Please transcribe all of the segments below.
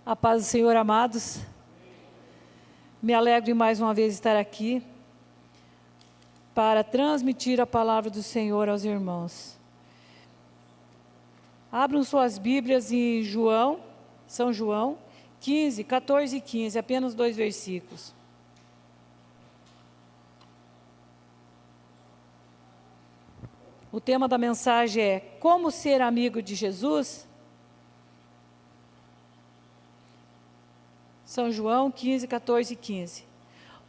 A paz do Senhor, amados. Me alegro de mais uma vez estar aqui para transmitir a palavra do Senhor aos irmãos. Abram suas Bíblias em São João 15, 14 e 15, apenas 2 versículos. O tema da mensagem é Como ser amigo de Jesus? São João 15, 14 e 15.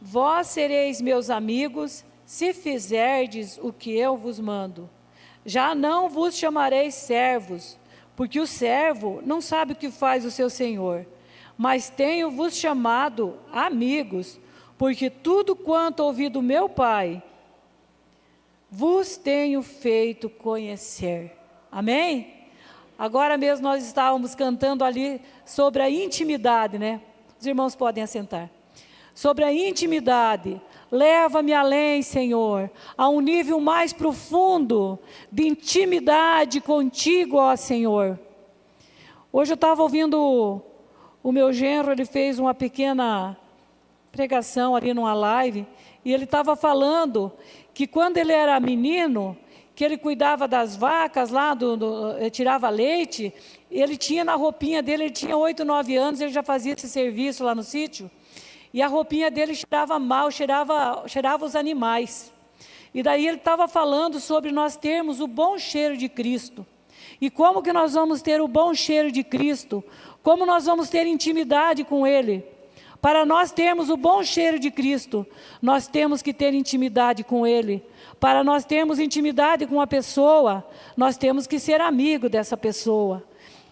Vós sereis meus amigos, se fizerdes o que eu vos mando. Já não vos chamarei servos, porque o servo não sabe o que faz o seu senhor. Mas tenho-vos chamado amigos, porque tudo quanto ouvi do meu Pai, vos tenho feito conhecer. Amém? Agora mesmo nós estávamos cantando ali sobre a intimidade, né? Os irmãos podem assentar. Sobre a intimidade, leva-me além, Senhor, a um nível mais profundo de intimidade contigo, ó Senhor. Hoje eu estava ouvindo o meu genro, ele fez uma pequena pregação ali numa live, e ele estava falando que quando ele era menino, que ele cuidava das vacas lá, ele tirava leite, ele tinha na roupinha dele, ele tinha 8, 9 anos, ele já fazia esse serviço lá no sítio, e a roupinha dele cheirava mal, cheirava os animais. E daí ele estava falando sobre nós termos o bom cheiro de Cristo. E como que nós vamos ter o bom cheiro de Cristo? Como nós vamos ter intimidade com Ele? Para nós termos o bom cheiro de Cristo, nós temos que ter intimidade com Ele. Para nós termos intimidade com uma pessoa, nós temos que ser amigo dessa pessoa.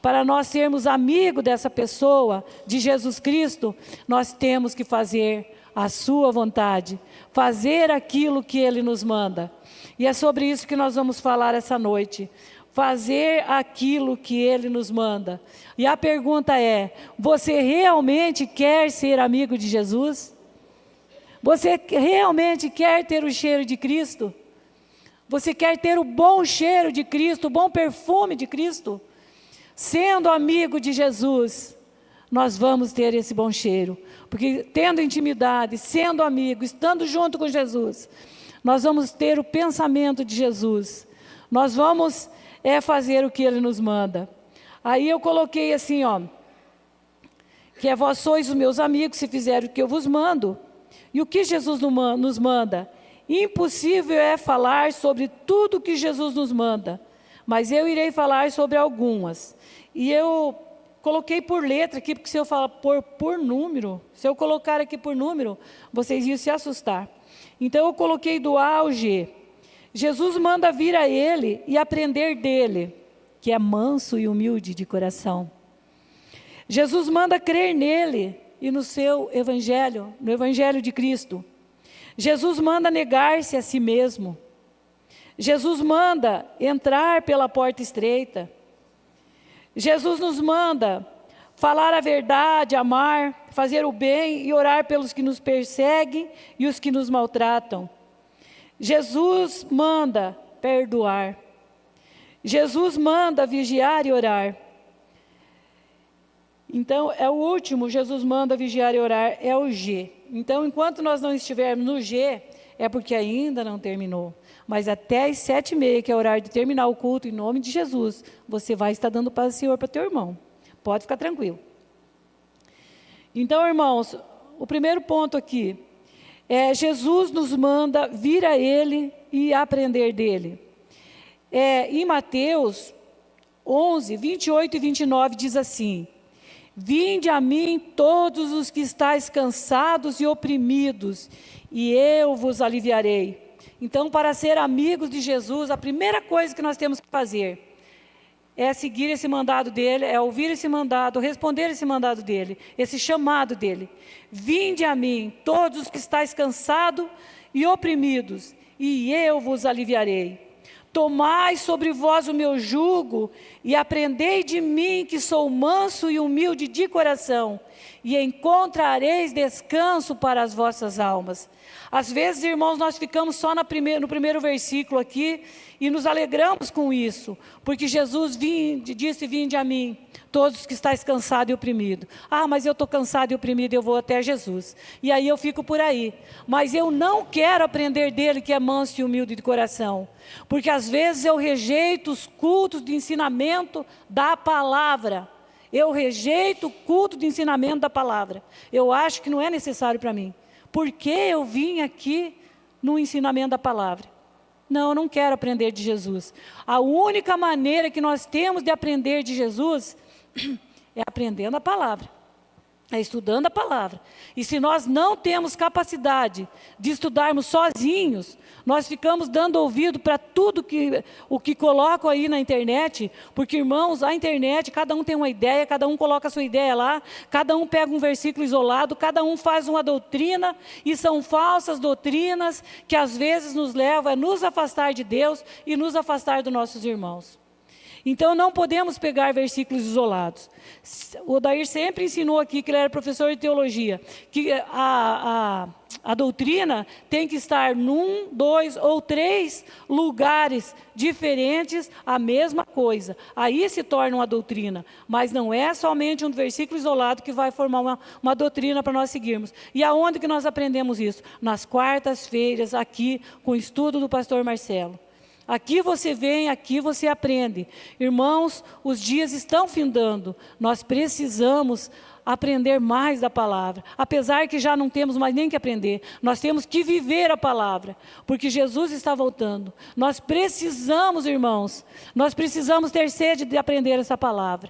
Para nós sermos amigo dessa pessoa, de Jesus Cristo, nós temos que fazer a sua vontade, fazer aquilo que Ele nos manda. E é sobre isso que nós vamos falar essa noite. Fazer aquilo que Ele nos manda. E a pergunta é, você realmente quer ser amigo de Jesus? Você realmente quer ter o cheiro de Cristo? Você quer ter o bom cheiro de Cristo, o bom perfume de Cristo? Sendo amigo de Jesus, nós vamos ter esse bom cheiro. Porque tendo intimidade, sendo amigo, estando junto com Jesus, nós vamos ter o pensamento de Jesus. Nós vamos fazer o que Ele nos manda. Aí eu coloquei assim, que vós sois os meus amigos, se fizerem o que eu vos mando. E o que Jesus nos manda? Impossível é falar sobre tudo que Jesus nos manda, mas eu irei falar sobre algumas. E eu coloquei por letra aqui, porque se eu falar por número, se eu colocar aqui por número, vocês iam se assustar. Então eu coloquei do A ao G. Jesus manda vir a Ele e aprender dEle, que é manso e humilde de coração. Jesus manda crer nele e no seu evangelho, no evangelho de Cristo. Jesus manda negar-se a si mesmo. Jesus manda entrar pela porta estreita. Jesus nos manda falar a verdade, amar, fazer o bem e orar pelos que nos perseguem e os que nos maltratam. Jesus manda perdoar. Jesus manda vigiar e orar. Então, é o último, Jesus manda vigiar e orar, é o G. Então, enquanto nós não estivermos no G, é porque ainda não terminou. Mas até as 7h30, que é o horário de terminar o culto, em nome de Jesus, você vai estar dando paz ao Senhor para teu irmão. Pode ficar tranquilo. Então, irmãos, o primeiro ponto aqui é Jesus nos manda vir a Ele e aprender dEle. Em Mateus 11, 28 e 29 diz assim: Vinde a mim todos os que estáis cansados e oprimidos, e eu vos aliviarei. Então, para ser amigos de Jesus, a primeira coisa que nós temos que fazer é seguir esse mandado dEle, é ouvir esse mandado, responder esse mandado dEle, esse chamado dEle. Vinde a mim todos os que estáis cansados e oprimidos, e eu vos aliviarei. Tomai sobre vós o meu jugo e aprendei de mim, que sou manso e humilde de coração, e encontrareis descanso para as vossas almas. Às vezes, irmãos, nós ficamos só no primeiro versículo aqui e nos alegramos com isso, porque Jesus disse: vinde a mim, todos que estáis cansados e oprimidos. Ah, mas eu estou cansado e oprimido, eu vou até Jesus. E aí eu fico por aí. Mas eu não quero aprender dele, que é manso e humilde de coração. Porque às vezes eu rejeito os cultos de ensinamento da palavra. Eu rejeito o culto de ensinamento da palavra. Eu acho que não é necessário para mim. Por que eu vim aqui no ensinamento da palavra? Não, eu não quero aprender de Jesus. A única maneira que nós temos de aprender de Jesus é aprendendo a palavra, é estudando a palavra. E se nós não temos capacidade de estudarmos sozinhos, nós ficamos dando ouvido para tudo o que colocam aí na internet, porque, irmãos, a internet, cada um tem uma ideia, cada um coloca a sua ideia lá, cada um pega um versículo isolado, cada um faz uma doutrina, e são falsas doutrinas que às vezes nos levam a nos afastar de Deus e nos afastar dos nossos irmãos. Então, não podemos pegar versículos isolados. O Odair sempre ensinou aqui, que ele era professor de teologia, que a doutrina tem que estar num, 2 ou 3 lugares diferentes, a mesma coisa. Aí se torna uma doutrina, mas não é somente um versículo isolado que vai formar uma doutrina para nós seguirmos. E aonde que nós aprendemos isso? Nas quartas-feiras, aqui, com o estudo do pastor Marcelo. Aqui você vem, aqui você aprende. Irmãos, os dias estão findando. Nós precisamos aprender mais da palavra. Apesar que já não temos mais nem que aprender. Nós temos que viver a palavra. Porque Jesus está voltando. Nós precisamos, irmãos, nós precisamos ter sede de aprender essa palavra.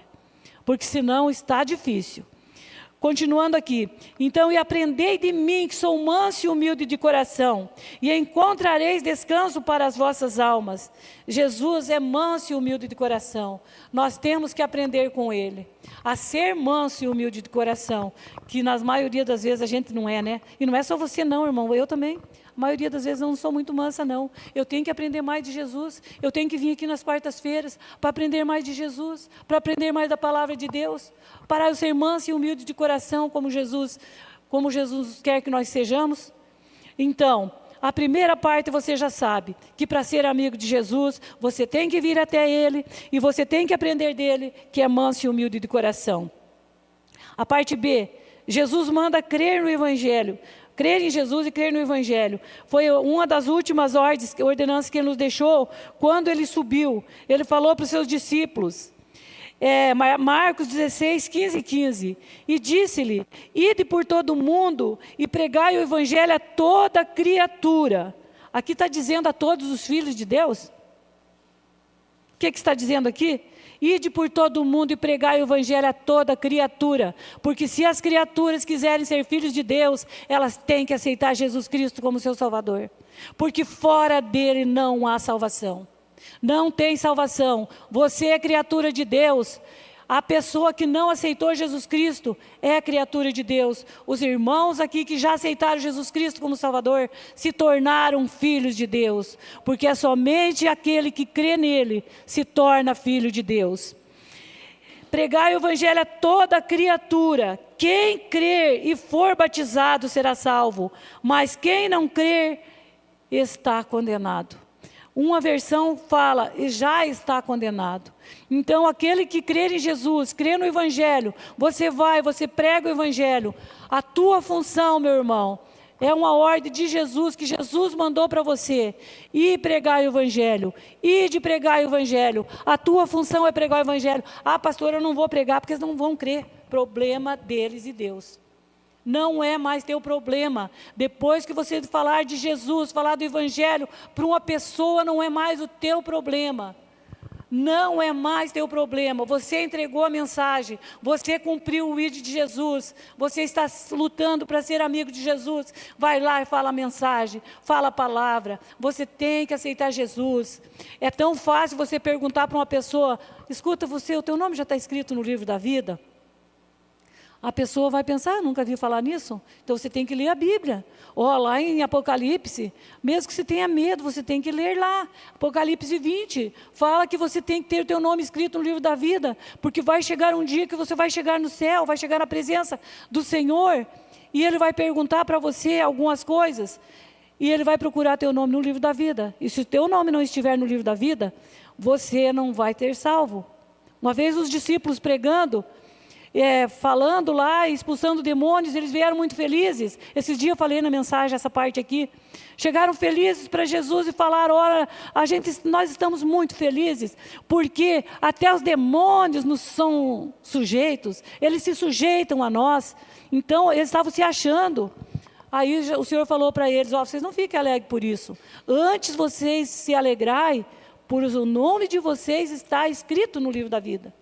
Porque senão está difícil. Continuando aqui, então, e aprendei de mim, que sou manso e humilde de coração, e encontrareis descanso para as vossas almas. Jesus é manso e humilde de coração. Nós temos que aprender com ele, a ser manso e humilde de coração, que na maioria das vezes a gente não é, né? E não é só você não, irmão, eu também. A maioria das vezes eu não sou muito mansa, não. Eu tenho que aprender mais de Jesus. Eu tenho que vir aqui nas quartas-feiras para aprender mais de Jesus, para aprender mais da palavra de Deus, para eu ser manso e humilde de coração, como Jesus quer que nós sejamos. Então, a primeira parte você já sabe, que para ser amigo de Jesus, você tem que vir até ele e você tem que aprender dele, que é manso e humilde de coração. A parte B, Jesus manda crer no Evangelho. Crer em Jesus e crer no Evangelho. Foi uma das últimas ordenanças que ele nos deixou quando ele subiu. Ele falou para os seus discípulos, Marcos 16, 15 e 15. E disse-lhe: ide por todo o mundo e pregai o Evangelho a toda criatura. Aqui está dizendo a todos os filhos de Deus? O que está dizendo aqui? Ide por todo o mundo e pregai o Evangelho a toda criatura. Porque se as criaturas quiserem ser filhos de Deus, elas têm que aceitar Jesus Cristo como seu Salvador. Porque fora dele não há salvação. Não tem salvação. Você é criatura de Deus. A pessoa que não aceitou Jesus Cristo é criatura de Deus. Os irmãos aqui que já aceitaram Jesus Cristo como Salvador se tornaram filhos de Deus. Porque é somente aquele que crê nele se torna filho de Deus. Pregai o Evangelho a toda criatura. Quem crer e for batizado será salvo. Mas quem não crer está condenado. Uma versão fala, e já está condenado. Então, aquele que crer em Jesus, crer no Evangelho, você prega o Evangelho. A tua função, meu irmão, é uma ordem de Jesus, que Jesus mandou para você. Ir pregar o Evangelho, ir de pregar o Evangelho. A tua função é pregar o Evangelho. Ah, pastor, eu não vou pregar porque eles não vão crer. Problema deles e Deus. Não é mais teu problema. Depois que você falar de Jesus, falar do Evangelho, para uma pessoa não é mais o teu problema. Não é mais teu problema. Você entregou a mensagem, você cumpriu o ID de Jesus, você está lutando para ser amigo de Jesus. Vai lá e fala a mensagem, fala a palavra. Você tem que aceitar Jesus. É tão fácil você perguntar para uma pessoa: escuta, o teu nome já está escrito no livro da vida? A pessoa vai pensar, nunca vi falar nisso. Então você tem que ler a Bíblia. Ó, lá em Apocalipse, mesmo que você tenha medo, você tem que ler lá. Apocalipse 20, fala que você tem que ter o teu nome escrito no livro da vida, porque vai chegar um dia que você vai chegar no céu, vai chegar na presença do Senhor, e Ele vai perguntar para você algumas coisas, e Ele vai procurar teu nome no livro da vida. E se o teu nome não estiver no livro da vida, você não vai ter salvo. Uma vez os discípulos pregando, falando lá, expulsando demônios, eles vieram muito felizes. Esses dias eu falei na mensagem essa parte aqui. Chegaram felizes para Jesus e falaram: olha, nós estamos muito felizes, porque até os demônios nos são sujeitos, eles se sujeitam a nós. Então eles estavam se achando. Aí o Senhor falou para eles: ó, vocês não fiquem alegres por isso. Antes vocês se alegrarem, por o nome de vocês está escrito no livro da vida.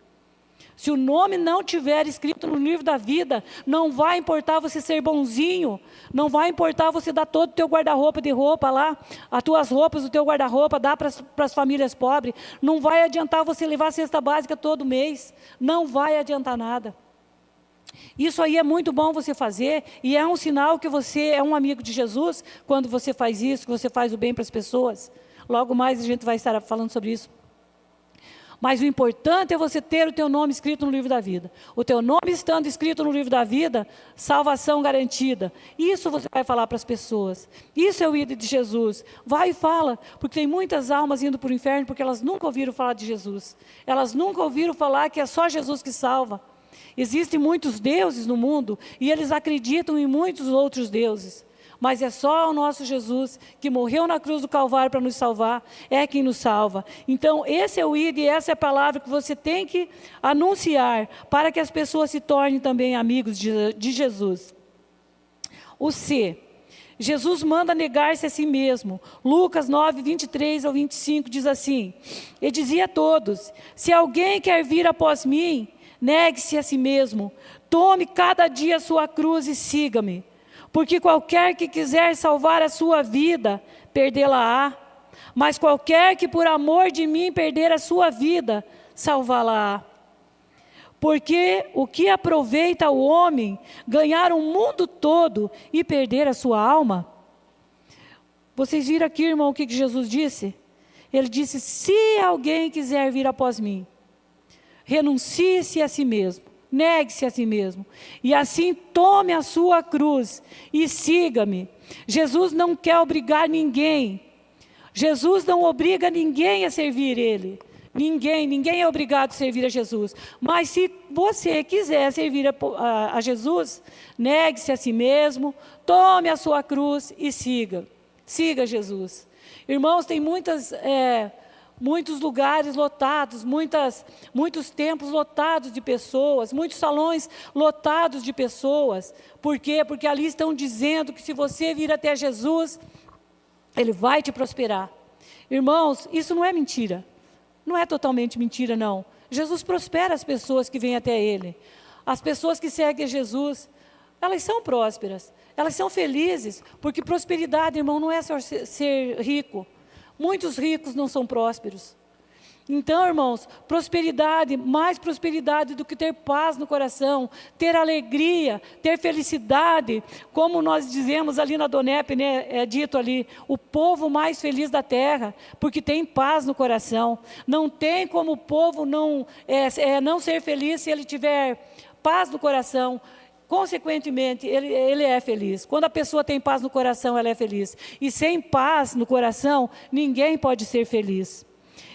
Se o nome não tiver escrito no livro da vida, não vai importar você ser bonzinho, não vai importar você dar todo o teu guarda-roupa de roupa lá, as tuas roupas, o teu guarda-roupa, dar para as famílias pobres, não vai adiantar você levar a cesta básica todo mês, não vai adiantar nada. Isso aí é muito bom você fazer, e é um sinal que você é um amigo de Jesus, quando você faz isso, que você faz o bem para as pessoas. Logo mais a gente vai estar falando sobre isso. Mas o importante é você ter o teu nome escrito no livro da vida. O teu nome estando escrito no livro da vida, salvação garantida. Isso você vai falar para as pessoas. Isso é o ídolo de Jesus. Vai e fala, porque tem muitas almas indo para o inferno porque elas nunca ouviram falar de Jesus. Elas nunca ouviram falar que é só Jesus que salva. Existem muitos deuses no mundo e eles acreditam em muitos outros deuses. Mas é só o nosso Jesus, que morreu na cruz do Calvário para nos salvar, é quem nos salva. Então, esse é o ID, essa é a palavra que você tem que anunciar, para que as pessoas se tornem também amigos de Jesus. O C, Jesus manda negar-se a si mesmo. Lucas 9, 23 ao 25 diz assim: ele dizia a todos: se alguém quer vir após mim, negue-se a si mesmo, tome cada dia a sua cruz e siga-me. Porque qualquer que quiser salvar a sua vida, perdê-la-á. Mas qualquer que por amor de mim perder a sua vida, salvá-la-á. Porque o que aproveita o homem ganhar o mundo todo e perder a sua alma? Vocês viram aqui, irmão, o que Jesus disse? Ele disse: se alguém quiser vir após mim, renuncie-se a si mesmo. Negue-se a si mesmo, e assim tome a sua cruz e siga-me. Jesus não quer obrigar ninguém. Jesus não obriga ninguém a servir Ele. Ninguém é obrigado a servir a Jesus. Mas se você quiser servir a Jesus, negue-se a si mesmo, tome a sua cruz e siga. Siga Jesus. Irmãos, tem muitos lugares lotados, muitos templos lotados de pessoas, muitos salões lotados de pessoas. Por quê? Porque ali estão dizendo que se você vir até Jesus, Ele vai te prosperar. Irmãos, isso não é mentira. Não é totalmente mentira, não. Jesus prospera as pessoas que vêm até Ele. As pessoas que seguem a Jesus, elas são prósperas, elas são felizes, porque prosperidade, irmão, não é só ser rico. Muitos ricos não são prósperos. Então, irmãos, prosperidade, mais prosperidade do que ter paz no coração, ter alegria, ter felicidade, como nós dizemos ali na Donep, né, é dito ali, o povo mais feliz da terra, porque tem paz no coração. Não tem como o povo não ser feliz se ele tiver paz no coração. Consequentemente, ele é feliz. Quando a pessoa tem paz no coração, ela é feliz. E sem paz no coração, ninguém pode ser feliz.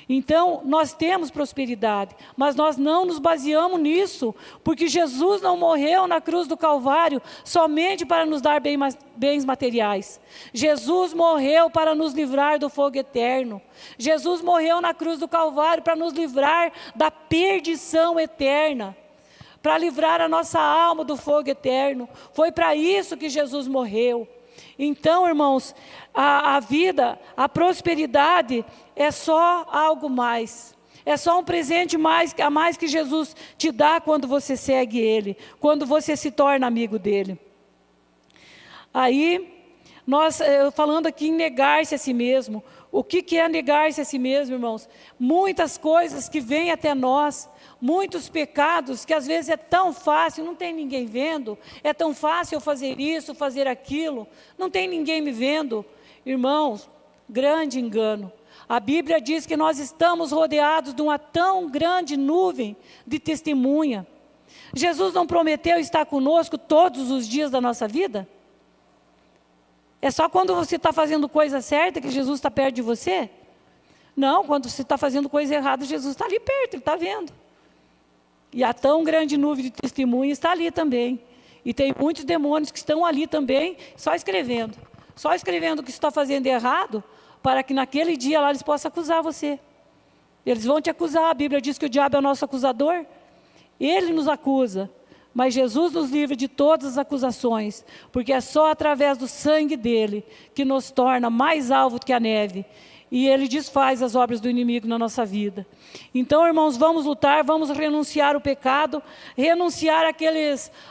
Então, nós temos prosperidade, mas nós não nos baseamos nisso, porque Jesus não morreu na cruz do Calvário somente para nos dar bens materiais. Jesus morreu para nos livrar do fogo eterno. Jesus morreu na cruz do Calvário para nos livrar da perdição eterna, para livrar a nossa alma do fogo eterno. Foi para isso que Jesus morreu. Então, irmãos, a vida, a prosperidade é só algo mais. É só um presente a mais que Jesus te dá quando você segue Ele, quando você se torna amigo dEle. Aí, falando aqui em negar-se a si mesmo. O que é negar-se a si mesmo, irmãos? Muitas coisas que vêm até nós, muitos pecados que às vezes é tão fácil, não tem ninguém vendo, é tão fácil eu fazer isso, fazer aquilo, não tem ninguém me vendo. Irmãos, grande engano. A Bíblia diz que nós estamos rodeados de uma tão grande nuvem de testemunha. Jesus não prometeu estar conosco todos os dias da nossa vida? É só quando você está fazendo coisa certa que Jesus está perto de você? Não, quando você está fazendo coisa errada, Jesus está ali perto, Ele está vendo. E a tão grande nuvem de testemunha está ali também. E tem muitos demônios que estão ali também, só escrevendo o que você está fazendo errado, para que naquele dia lá eles possam acusar você. Eles vão te acusar, a Bíblia diz que o diabo é o nosso acusador. Ele nos acusa, mas Jesus nos livra de todas as acusações, porque é só através do sangue dele que nos torna mais alvo que a neve. E Ele desfaz as obras do inimigo na nossa vida. Então, irmãos, vamos lutar, vamos renunciar o pecado, renunciar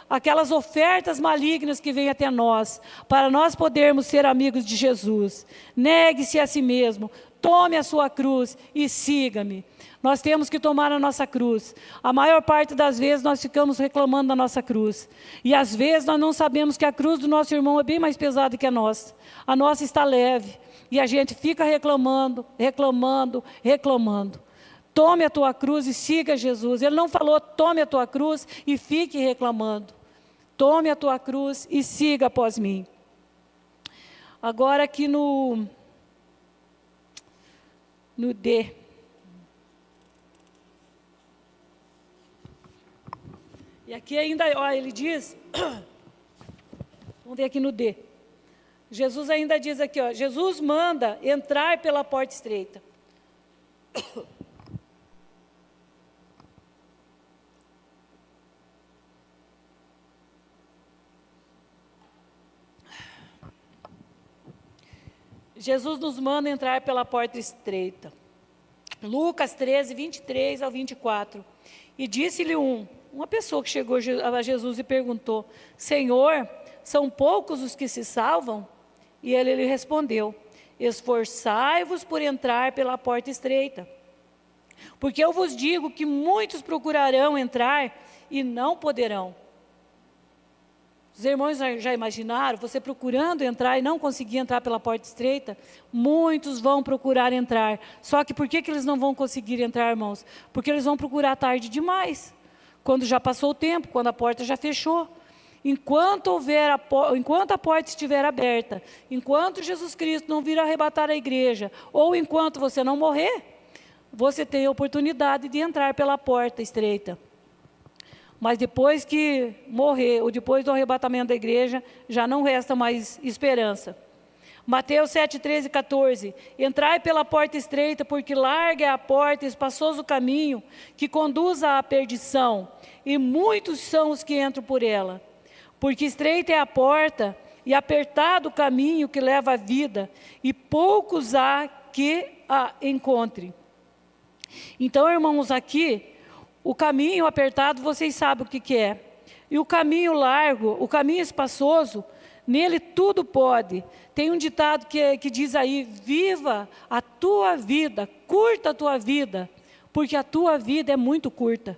aquelas ofertas malignas que vêm até nós, para nós podermos ser amigos de Jesus. Negue-se a si mesmo, tome a sua cruz e siga-me. Nós temos que tomar a nossa cruz. A maior parte das vezes nós ficamos reclamando da nossa cruz. E às vezes nós não sabemos que a cruz do nosso irmão é bem mais pesada que a nossa. A nossa está leve. E a gente fica reclamando. Tome a tua cruz e siga Jesus. Ele não falou, tome a tua cruz e fique reclamando. Tome a tua cruz e siga após mim. Agora aqui no D. E aqui ainda, ele diz, vamos ver aqui no D. Jesus ainda diz aqui, Jesus manda entrar pela porta estreita. Jesus nos manda entrar pela porta estreita. Lucas 13, 23 ao 24. E disse-lhe uma pessoa que chegou a Jesus e perguntou, Senhor, são poucos os que se salvam? E ele lhe respondeu, esforçai-vos por entrar pela porta estreita. Porque eu vos digo que muitos procurarão entrar e não poderão. Os irmãos já imaginaram, você procurando entrar e não conseguir entrar pela porta estreita? Muitos vão procurar entrar. Só que por que eles não vão conseguir entrar, irmãos? Porque eles vão procurar tarde demais. Quando já passou o tempo, quando a porta já fechou. Enquanto a porta estiver aberta, enquanto Jesus Cristo não vir arrebatar a igreja, ou enquanto você não morrer, você tem a oportunidade de entrar pela porta estreita. Mas depois que morrer, ou depois do arrebatamento da igreja, já não resta mais esperança. Mateus 7, 13 e 14. Entrai pela porta estreita, porque larga é a porta e espaçoso o caminho que conduz à perdição, e muitos são os que entram por ela. Porque estreita é a porta e apertado o caminho que leva à vida, e poucos há que a encontrem. Então, irmãos, aqui, o caminho apertado, vocês sabem o que é. E o caminho largo, o caminho espaçoso, nele tudo pode. Tem um ditado que diz aí, viva a tua vida, curta a tua vida, porque a tua vida é muito curta.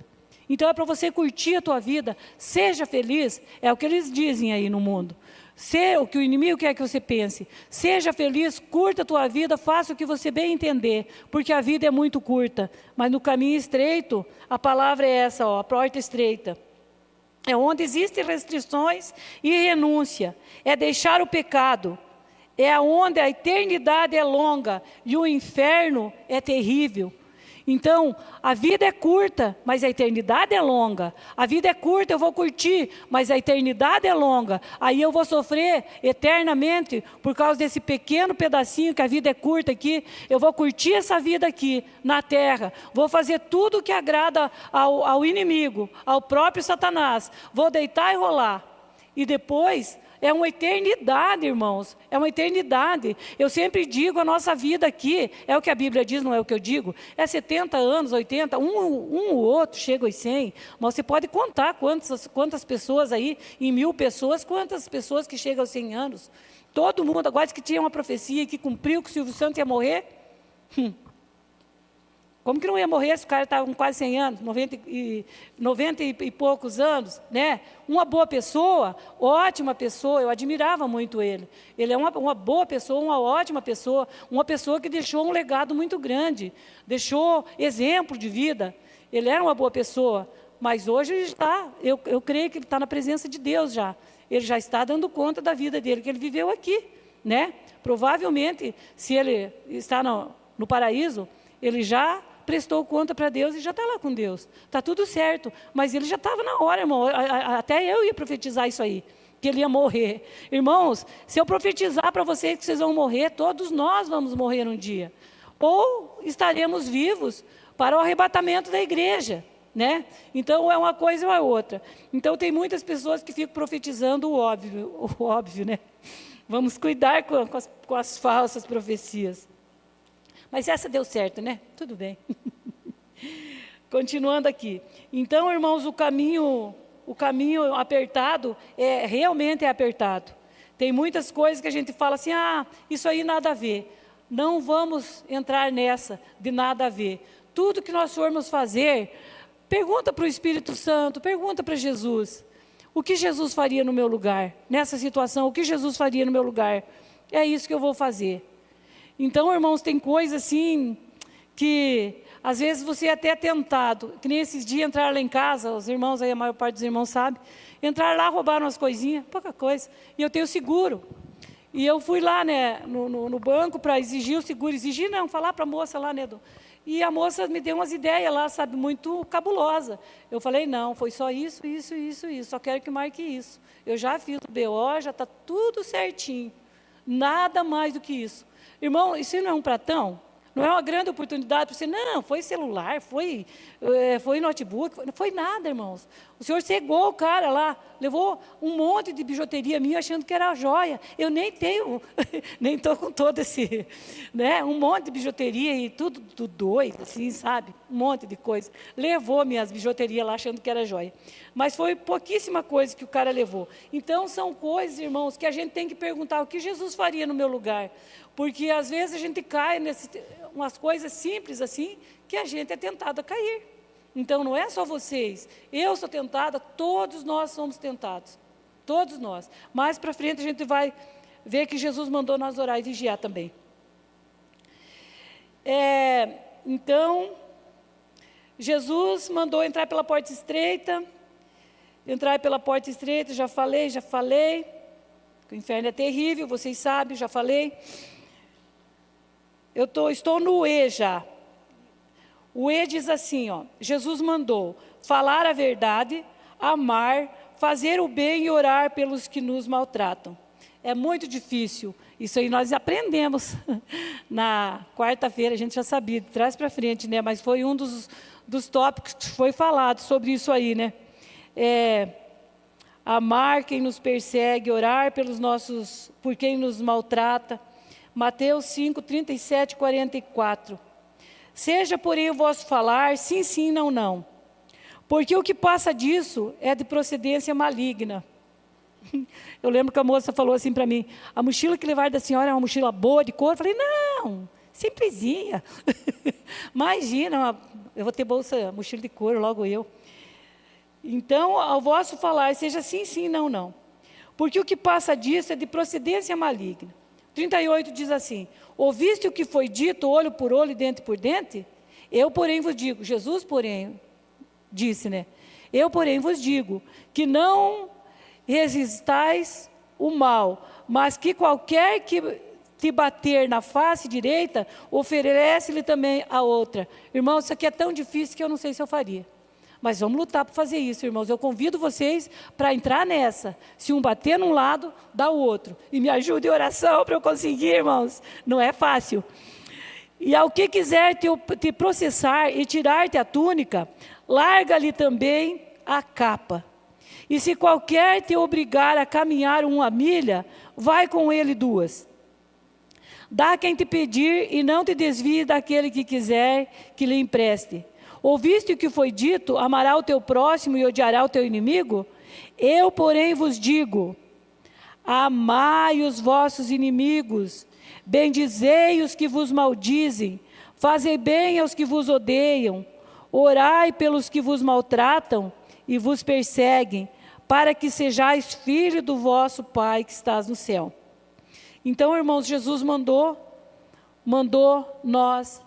Então é para você curtir a tua vida, seja feliz, é o que eles dizem aí no mundo. O que o inimigo quer que você pense. Seja feliz, curta a tua vida, faça o que você bem entender, porque a vida é muito curta. Mas no caminho estreito, a palavra é essa, a porta estreita. É onde existem restrições e renúncia. É deixar o pecado. É onde a eternidade é longa e o inferno é terrível. Então, a vida é curta, mas a eternidade é longa. A vida é curta, eu vou curtir, mas a eternidade é longa. Aí eu vou sofrer eternamente por causa desse pequeno pedacinho que a vida é curta aqui. Eu vou curtir essa vida aqui, na terra. Vou fazer tudo o que agrada ao inimigo, ao próprio Satanás. Vou deitar e rolar. E depois... é uma eternidade, irmãos, é uma eternidade. Eu sempre digo, a nossa vida aqui, é o que a Bíblia diz, não é o que eu digo, é 70 anos, 80, um ou outro chega aos 100, mas você pode contar quantas pessoas aí, em 1000 pessoas, quantas pessoas que chegam aos 100 anos. Todo mundo, agora que tinha uma profecia que cumpriu que o Silvio Santos ia morrer, Como que não ia morrer se o cara estava com quase 100 anos, 90 e poucos anos, né? Uma boa pessoa, ótima pessoa, eu admirava muito ele. Ele é uma boa pessoa, uma ótima pessoa, uma pessoa que deixou um legado muito grande, deixou exemplo de vida. Ele era uma boa pessoa, mas hoje ele está, eu creio que ele está na presença de Deus já. Ele já está dando conta da vida dele, que ele viveu aqui, né? Provavelmente, se ele está no paraíso, ele já prestou conta para Deus e já está lá com Deus. Está tudo certo, mas ele já estava na hora, irmão. Até eu ia profetizar isso aí, que ele ia morrer. Irmãos, se eu profetizar para vocês que vocês vão morrer, todos nós vamos morrer um dia. Ou estaremos vivos para o arrebatamento da igreja, né? Então, é uma coisa ou é outra. Então, tem muitas pessoas que ficam profetizando o óbvio, né? Vamos cuidar com as falsas profecias. Mas essa deu certo, né? Tudo bem. Continuando aqui. Então, irmãos, o caminho apertado realmente é apertado. Tem muitas coisas que a gente fala assim, isso aí nada a ver. Não vamos entrar nessa de nada a ver. Tudo que nós formos fazer, pergunta para o Espírito Santo, pergunta para Jesus. O que Jesus faria no meu lugar? Nessa situação, o que Jesus faria no meu lugar? É isso que eu vou fazer. Então, irmãos, tem coisa assim que às vezes você é até tentado, que nem esses dias entrar lá em casa, os irmãos aí, a maior parte dos irmãos sabe, entrar lá, roubaram umas coisinhas, pouca coisa, e eu tenho seguro. E eu fui lá, né, no banco para exigir o seguro, falar para a moça lá, né, e a moça me deu umas ideias lá, sabe, muito cabulosa. Eu falei, não, foi só isso, só quero que marque isso. Eu já fiz o BO, já está tudo certinho, nada mais do que isso. Irmão, isso não é um pratão? Não é uma grande oportunidade para você? Não, foi celular, foi notebook, não foi nada, irmãos. O senhor cegou o cara lá, levou um monte de bijuteria minha achando que era joia. Eu nem tenho, nem estou com todo esse, né, um monte de bijuteria e tudo do dois, assim, sabe? Um monte de coisa. Levou minhas bijuterias lá achando que era joia. Mas foi pouquíssima coisa que o cara levou. Então, são coisas, irmãos, que a gente tem que perguntar o que Jesus faria no meu lugar. Porque, às vezes, a gente cai nessas umas coisas simples assim, que a gente é tentado a cair. Então, não é só vocês. Eu sou tentada, todos nós somos tentados. Todos nós. Mais para frente, a gente vai ver que Jesus mandou nós orar e vigiar também. Então, Jesus mandou entrar pela porta estreita. Entrar pela porta estreita, já falei. O inferno é terrível, vocês sabem, já falei. Estou no E já. O E diz assim, Jesus mandou falar a verdade, amar, fazer o bem e orar pelos que nos maltratam. É muito difícil. Isso aí nós aprendemos na quarta-feira, a gente já sabia, de trás para frente, né? Mas foi um dos tópicos que foi falado sobre isso aí, né? Amar quem nos persegue, orar por quem nos maltrata. Mateus 5, 37, 44. Seja, porém, o vosso falar, sim, sim, não, não. Porque o que passa disso é de procedência maligna. Eu lembro que a moça falou assim para mim, a mochila que levaram da senhora é uma mochila boa, de couro? Eu falei, não, simplesinha. Imagina, eu vou ter mochila de couro, logo eu. Então, ao vosso falar, seja sim, sim, não, não. Porque o que passa disso é de procedência maligna. 38 diz assim, ouviste o que foi dito, olho por olho e dente por dente? Eu, porém, vos digo, Jesus, porém, disse, né? Eu, porém, vos digo, que não resistais o mal, mas que qualquer que te bater na face direita, oferece-lhe também a outra. Irmãos, isso aqui é tão difícil que eu não sei se eu faria. Mas vamos lutar para fazer isso, irmãos. Eu convido vocês para entrar nessa. Se um bater num lado, dá o outro. E me ajude em oração para eu conseguir, irmãos. Não é fácil. E ao que quiser te processar e tirar-te a túnica, larga-lhe também a capa. E se qualquer te obrigar a caminhar 1 milha, vai com ele 2. Dá quem te pedir e não te desvie daquele que quiser que lhe empreste. Ouviste o que foi dito, amará o teu próximo e odiará o teu inimigo? Eu, porém, vos digo, amai os vossos inimigos, bendizei os que vos maldizem, Fazei bem aos que vos odeiam, orai pelos que vos maltratam e vos perseguem, para que sejais filhos do vosso Pai que estás no céu. Então, irmãos, Jesus mandou nós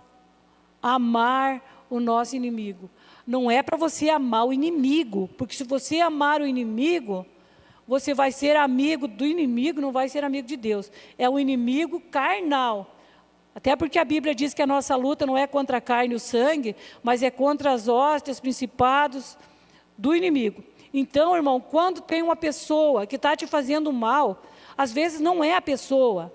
amar o nosso inimigo. Não é para você amar o inimigo, porque se você amar o inimigo, você vai ser amigo do inimigo, não vai ser amigo de Deus. É o inimigo carnal. Até porque a Bíblia diz que a nossa luta não é contra a carne e o sangue, mas é contra as hostes, principados do inimigo. Então, irmão, quando tem uma pessoa que está te fazendo mal, às vezes não é a pessoa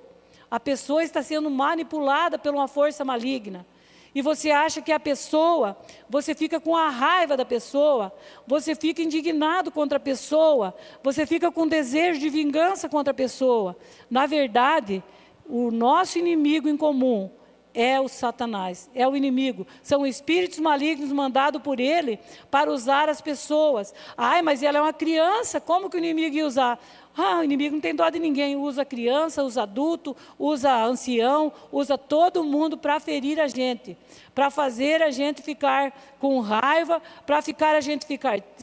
está sendo manipulada por uma força maligna. E você acha que a pessoa, você fica com a raiva da pessoa, você fica indignado contra a pessoa, você fica com desejo de vingança contra a pessoa. Na verdade, o nosso inimigo em comum é o Satanás, é o inimigo. São espíritos malignos mandados por ele para usar as pessoas. Ai, mas ela é uma criança, como que o inimigo ia usar? O inimigo não tem dó de ninguém, usa criança, usa adulto, usa ancião, usa todo mundo para ferir a gente, para fazer a gente ficar com raiva, para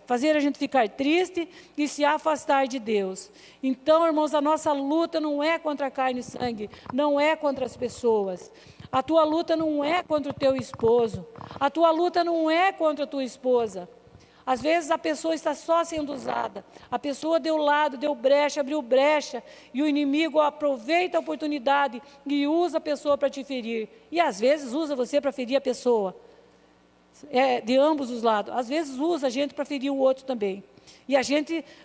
fazer a gente ficar triste e se afastar de Deus. Então, irmãos, a nossa luta não é contra a carne e sangue, não é contra as pessoas. A tua luta não é contra o teu esposo, a tua luta não é contra a tua esposa. Às vezes a pessoa está só sendo usada, a pessoa deu lado, deu brecha, abriu brecha, e o inimigo aproveita a oportunidade e usa a pessoa para te ferir. E às vezes usa você para ferir a pessoa, de ambos os lados. Às vezes usa a gente para ferir o outro também. E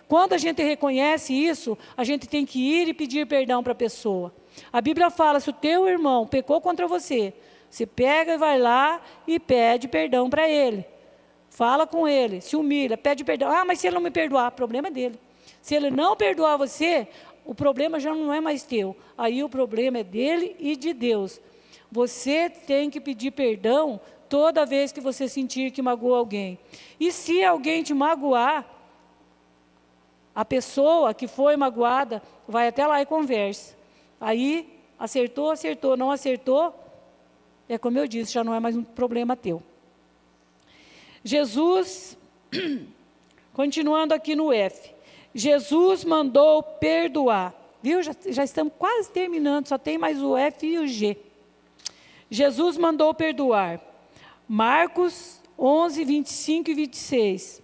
quando a gente reconhece isso, a gente tem que ir e pedir perdão para a pessoa. A Bíblia fala, se o teu irmão pecou contra você, você pega e vai lá e pede perdão para ele. Fala com ele, se humilha, pede perdão. Mas se ele não me perdoar, o problema é dele. Se ele não perdoar você, o problema já não é mais teu. Aí o problema é dele e de Deus. Você tem que pedir perdão toda vez que você sentir que magoou alguém. E se alguém te magoar, a pessoa que foi magoada vai até lá e conversa. Aí, acertou, não acertou, é como eu disse, já não é mais um problema teu. Jesus, continuando aqui no F, Jesus mandou perdoar, viu? Já estamos quase terminando, só tem mais o F e o G. Jesus mandou perdoar, Marcos 11, 25 e 26.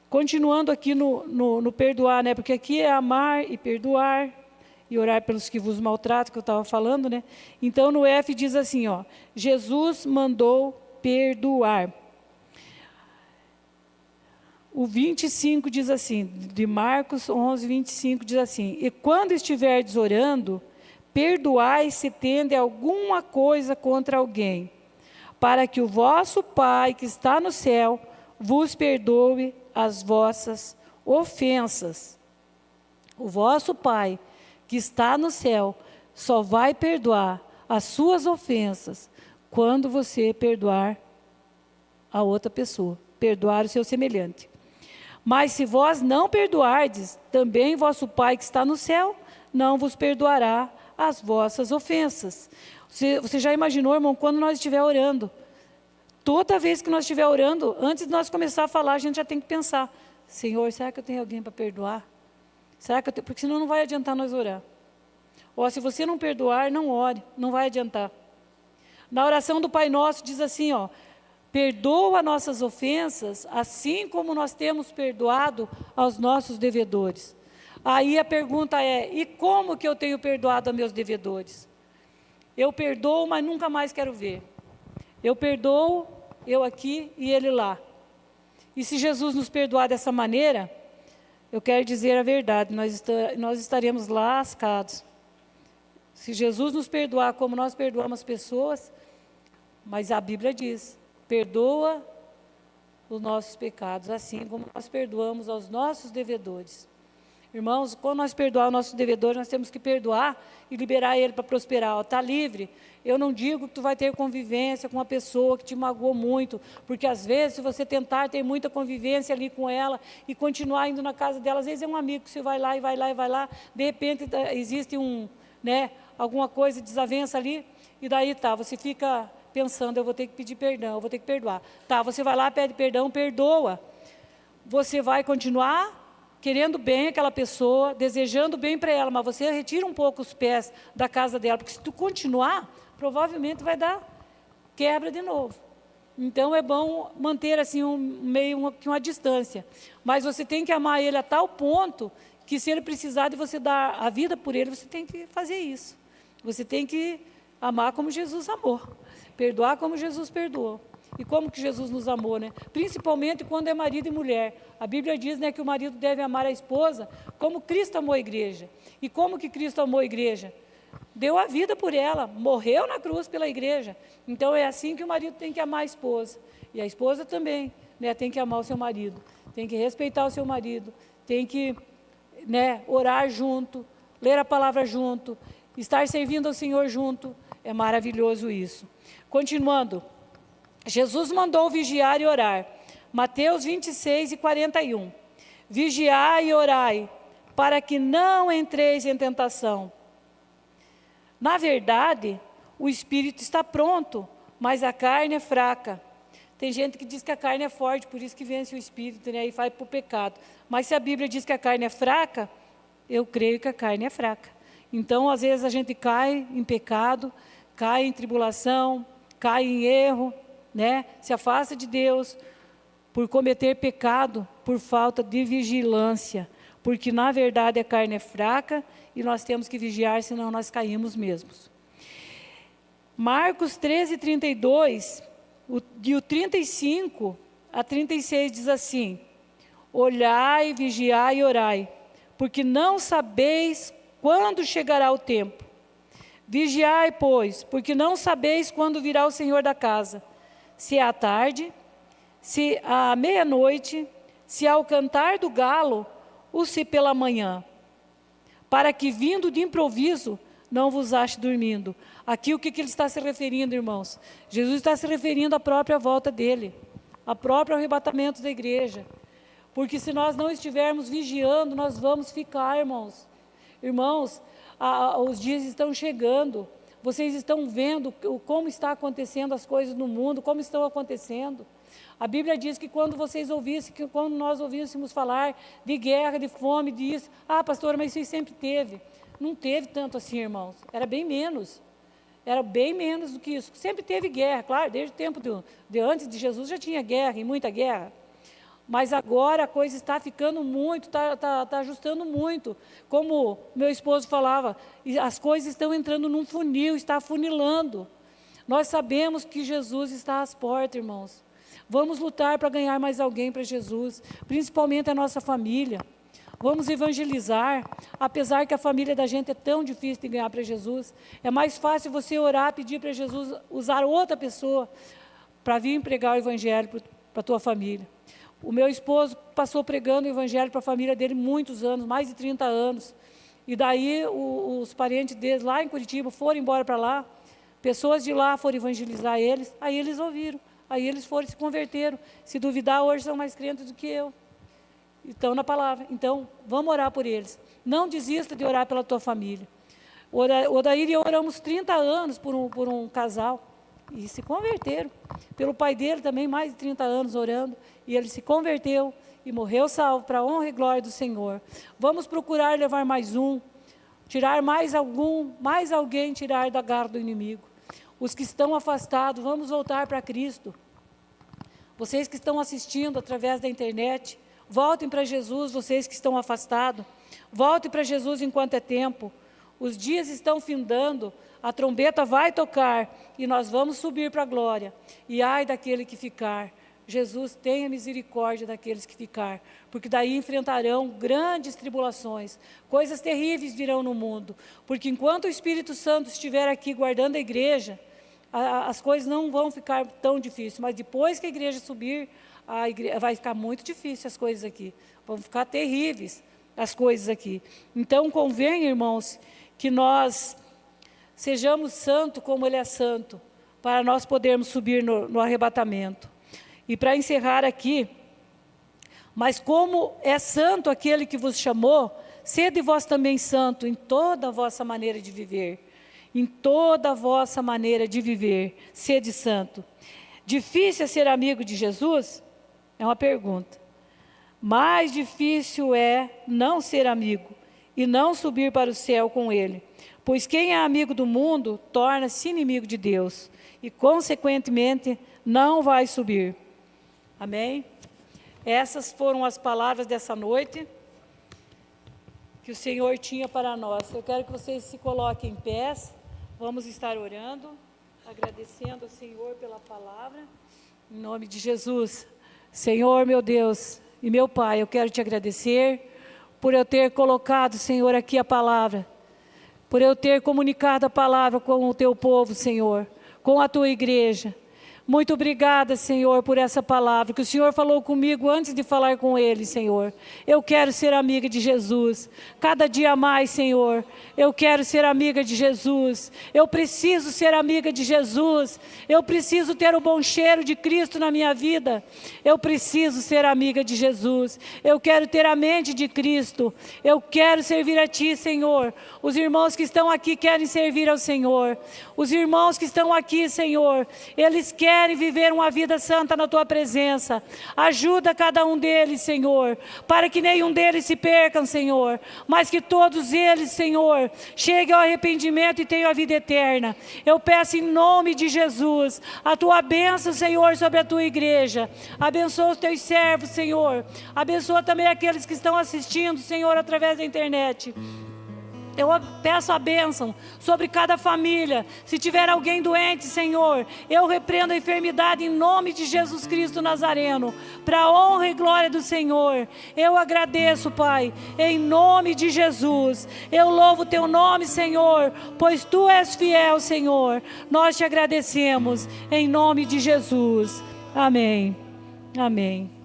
Continuando aqui no perdoar, né? Porque aqui é amar e perdoar, e orar pelos que vos maltratam, que eu estava falando, né? Então no F diz assim, Jesus mandou perdoar. O 25 diz assim, de Marcos 11, 25, diz assim, e quando estiverdes orando, perdoai se tende alguma coisa contra alguém, para que o vosso Pai que está no céu vos perdoe as vossas ofensas. O vosso Pai que está no céu só vai perdoar as suas ofensas quando você perdoar a outra pessoa, perdoar o seu semelhante. Mas se vós não perdoardes, também vosso Pai que está no céu não vos perdoará as vossas ofensas. Você já imaginou, irmão, quando nós estiver orando? Toda vez que nós estiver orando, antes de nós começar a falar, a gente já tem que pensar, Senhor, será que eu tenho alguém para perdoar? Será que eu tenho? Porque senão não vai adiantar nós orar. Ou se você não perdoar, não ore, não vai adiantar. Na oração do Pai Nosso diz assim, perdoa nossas ofensas, assim como nós temos perdoado aos nossos devedores. Aí a pergunta é, e como que eu tenho perdoado a meus devedores? Eu perdoo, mas nunca mais quero ver. Eu perdoo, eu aqui e ele lá. E se Jesus nos perdoar dessa maneira, eu quero dizer a verdade, nós estaremos lascados. Se Jesus nos perdoar como nós perdoamos pessoas, mas a Bíblia diz, perdoa os nossos pecados, assim como nós perdoamos aos nossos devedores. Irmãos, quando nós perdoar os nossos devedores, nós temos que perdoar e liberar ele para prosperar. Está livre. Eu não digo que tu vai ter convivência com uma pessoa que te magoou muito, porque às vezes, se você tentar ter muita convivência ali com ela e continuar indo na casa dela, às vezes é um amigo que você vai lá, de repente existe alguma coisa, desavença ali, e daí você fica pensando, eu vou ter que pedir perdão, eu vou ter que perdoar. Tá, você vai lá, pede perdão, perdoa. Você vai continuar querendo bem aquela pessoa, desejando bem para ela, mas você retira um pouco os pés da casa dela, porque se tu continuar, provavelmente vai dar quebra de novo. Então é bom manter assim uma distância, mas você tem que amar ele a tal ponto que se ele precisar de você dar a vida por ele, você tem que fazer isso. Você tem que amar como Jesus amou, perdoar como Jesus perdoou. E como que Jesus nos amou, né? Principalmente quando é marido e mulher. A Bíblia diz, né, que o marido deve amar a esposa como Cristo amou a igreja. E como que Cristo amou a igreja? Deu a vida por ela, morreu na cruz pela igreja. Então é assim que o marido tem que amar a esposa. E a esposa também, né, tem que amar o seu marido, tem que respeitar o seu marido, tem que, né, orar junto, ler a palavra junto, estar servindo ao Senhor junto. É maravilhoso isso. Continuando. Jesus mandou vigiar e orar. Mateus 26 e 41. Vigiai e orai, para que não entreis em tentação. Na verdade, o espírito está pronto, mas a carne é fraca. Tem gente que diz que a carne é forte, por isso que vence o espírito, né, e vai para o pecado. Mas se a Bíblia diz que a carne é fraca, eu creio que a carne é fraca. Então, às vezes, a gente cai em pecado, cai em tribulação, cai em erro, né? Se afasta de Deus por cometer pecado, por falta de vigilância, porque na verdade a carne é fraca e nós temos que vigiar, senão nós caímos mesmos. Marcos 13, 32, de 35 a 36 diz assim: olhai, vigiai e orai, porque não sabeis quando chegará o tempo. Vigiai, pois, porque não sabeis quando virá o Senhor da casa, se é à tarde, se à meia-noite, se ao cantar do galo, ou se pela manhã, para que vindo de improviso, não vos ache dormindo. Aqui o que ele está se referindo, irmãos? Jesus está se referindo à própria volta dele, ao próprio arrebatamento da igreja. Porque se nós não estivermos vigiando, nós vamos ficar, irmãos. Irmãos, os dias estão chegando. Vocês estão vendo como está acontecendo as coisas no mundo, como estão acontecendo. A Bíblia diz que quando nós ouvíssemos falar de guerra, de fome, disso, pastora, mas isso sempre teve. Não teve tanto assim, irmãos. Era bem menos do que isso. Sempre teve guerra, claro, desde o tempo de antes de Jesus já tinha guerra, e muita guerra. Mas agora a coisa está ficando muito, está ajustando muito. Como meu esposo falava, as coisas estão entrando num funil, está afunilando. Nós sabemos que Jesus está às portas, irmãos. Vamos lutar para ganhar mais alguém para Jesus, principalmente a nossa família. Vamos evangelizar, apesar que a família da gente é tão difícil de ganhar para Jesus. É mais fácil você orar, pedir para Jesus usar outra pessoa para vir pregar o evangelho para a tua família. O meu esposo passou pregando o evangelho para a família dele muitos anos, mais de 30 anos. E daí os parentes deles lá em Curitiba foram embora para lá, pessoas de lá foram evangelizar eles, aí eles ouviram, aí eles foram se converteram. Se duvidar, hoje são mais crentes do que eu. Estão na palavra. Então, vamos orar por eles. Não desista de orar pela tua família. Odair e eu oramos 30 anos por um casal. E se converteram. Pelo pai dele também, mais de 30 anos orando. E ele se converteu e morreu salvo para a honra e glória do Senhor. Vamos procurar levar mais um. Tirar mais alguém tirar da garra do inimigo. Os que estão afastados, vamos voltar para Cristo. Vocês que estão assistindo através da internet, voltem para Jesus, vocês que estão afastados. Voltem para Jesus enquanto é tempo. Os dias estão findando, a trombeta vai tocar e nós vamos subir para a glória. E ai daquele que ficar. Jesus, tenha misericórdia daqueles que ficar, porque daí enfrentarão grandes tribulações, coisas terríveis virão no mundo, porque enquanto o Espírito Santo estiver aqui guardando a igreja, as coisas não vão ficar tão difíceis, mas depois que a igreja subir, vai ficar muito difícil as coisas aqui, vão ficar terríveis as coisas aqui. Então convém, irmãos, que nós sejamos santos como Ele é santo, para nós podermos subir no arrebatamento. E para encerrar aqui, mas como é santo aquele que vos chamou, sede vós também santo em toda a vossa maneira de viver. em toda a vossa maneira de viver, sede santo. Difícil é ser amigo de Jesus? É uma pergunta. Mais difícil é não ser amigo e não subir para o céu com ele. Pois quem é amigo do mundo torna-se inimigo de Deus e, consequentemente, não vai subir. Amém? Essas foram as palavras dessa noite que o Senhor tinha para nós. Eu quero que vocês se coloquem em pé. Vamos estar orando, agradecendo ao Senhor pela palavra. Em nome de Jesus. Senhor, meu Deus e meu Pai, eu quero te agradecer por eu ter colocado, Senhor, aqui a palavra, por eu ter comunicado a palavra com o teu povo, Senhor, com a tua igreja. Muito obrigada, Senhor, por essa palavra que o Senhor falou comigo antes de falar com ele, Senhor. Eu quero ser amiga de Jesus. Cada dia mais, Senhor, eu quero ser amiga de Jesus. Eu preciso ser amiga de Jesus. Eu preciso ter o bom cheiro de Cristo na minha vida. Eu preciso ser amiga de Jesus. Eu quero ter a mente de Cristo. Eu quero servir a Ti, Senhor. Os irmãos que estão aqui querem servir ao Senhor. Os irmãos que estão aqui, Senhor, eles querem viver uma vida santa na Tua presença. Ajuda cada um deles, Senhor, para que nenhum deles se percam, Senhor, mas que todos eles, Senhor, cheguem ao arrependimento e tenham a vida eterna. Eu peço em nome de Jesus, a Tua bênção, Senhor, sobre a Tua igreja. Abençoa os Teus servos, Senhor. Abençoa também aqueles que estão assistindo, Senhor, através da internet. Eu peço a bênção sobre cada família. Se tiver alguém doente, Senhor, eu repreendo a enfermidade em nome de Jesus Cristo Nazareno, para a honra e glória do Senhor. Eu agradeço, Pai, em nome de Jesus. Eu louvo o Teu nome, Senhor, pois Tu és fiel, Senhor. Nós te agradecemos em nome de Jesus. Amém. Amém.